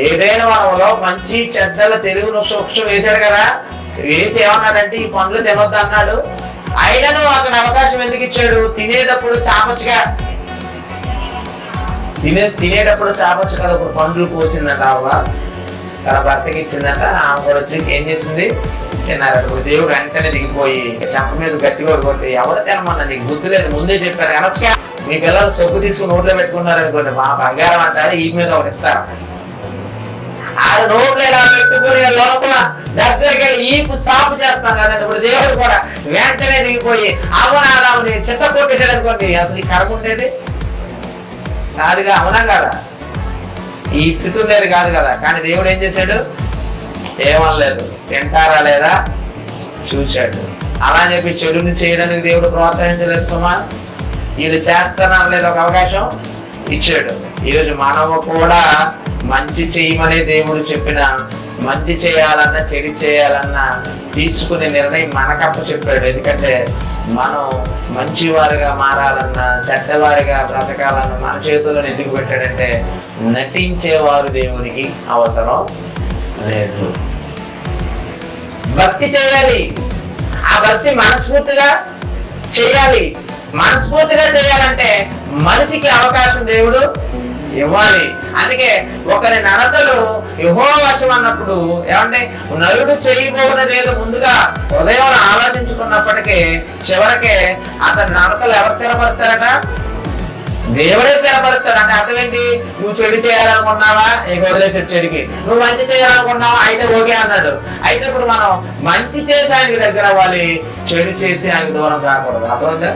ఏదైనా వనంలో మంచి చెడ్డల తెలుగు వృక్షం వేశాడు కదా, వేసి ఏమన్నాడంటే ఈ పండ్లు తినొద్దు అన్నాడు. అయినను అక్కడ అవకాశం ఎందుకు ఇచ్చాడు? తినేటప్పుడు చాపచ్చుగా, తినేటప్పుడు చాపచ్చు కదా. ఇప్పుడు పండ్లు కోసిందట అవ్వ, తన భర్తకి ఇచ్చిందట. ఆమె కూడా వచ్చి ఏం చేసింది, తిన్నారట. దేవుడు వెంటనే దిగిపోయి చెంప మీద గట్టిగా కొట్టి, ఎవరు తినమన్నా, నీకు బుద్ధి లేదు, ముందే చెప్పారు అనొచ్చుగా. మీ పిల్లలు సొగ్గు తీసుకుని నోట్లో పెట్టుకున్నారు అనుకోండి, మా బంగారం అంటారు, ఈ మీద ఒకటి ఇస్తారు. ఆ నోట్లో ఇలా పెట్టుకుని లోపల దగ్గరికి వెళ్ళి ఈపు సాపు చేస్తాం కదండి. ఇప్పుడు దేవుడు కూడా వెంటనే దిగిపోయి అవనాదాముని చెత్త కొట్టేసాడు అనుకోండి, అసలు ఈ కర్మ ఉండేది కాదుగా, అవునా కదా? ఈ స్థితి ఉండేది కాదు కదా. కానీ దేవుడు ఏం చేశాడు? ఏమనలేదు, తింటారా లేదా చూశాడు. అలా అని చెప్పి చెడుని చేయడానికి దేవుడు ప్రోత్సహించలేదు సుమా. వీళ్ళు చేస్తానా లేదా ఒక అవకాశం ఇచ్చాడు. ఈరోజు మనము కూడా మంచి చేయమనే దేవుడు చెప్పిన, మంచి చేయాలన్నా చెడు చేయాలన్నా తీసుకునే నిర్ణయం మనకప్ప చెప్పాడు. ఎందుకంటే మనం మంచివారిగా మారాలన్నా చెడ్డవారిగా బ్రతకాలన్నా మన చేతుల్లో ఎందుకు పెట్టాడంటే, నటించేవారు దేవునికి అవసరం లేదు. భక్తి చేయాలి, ఆ భక్తి మనస్ఫూర్తిగా చేయాలి. మనస్ఫూర్తిగా చేయాలంటే మనిషికి అవకాశం దేవుడు ఇవ్వాలి. అందుకే ఒకరి నడతలు యెహోవా వశం అన్నప్పుడు ఏమంటే, నరుడు చేయబోనది ఏదో ముందుగా ఉదయం ఆలోచించుకున్నప్పటికీ చివరికి అతని నడతలు ఎవరు స్థిరపరుస్తారట? దేవుడే స్థిరపరుస్తాడు. అంటే అర్థం ఏంటి? నువ్వు చెడు చేయాలనుకున్నావా, ఇక వదిలేసాడు చెడుకి. నువ్వు మంచి చేయాలనుకున్నావా, అయితే ఓకే అన్నాడు. అయితే ఇప్పుడు మనం మంచి చేసి ఆయనకి దగ్గర అవ్వాలి, చెడు చేసి ఆయనకి దూరం కాకూడదు. అర్థమైందా?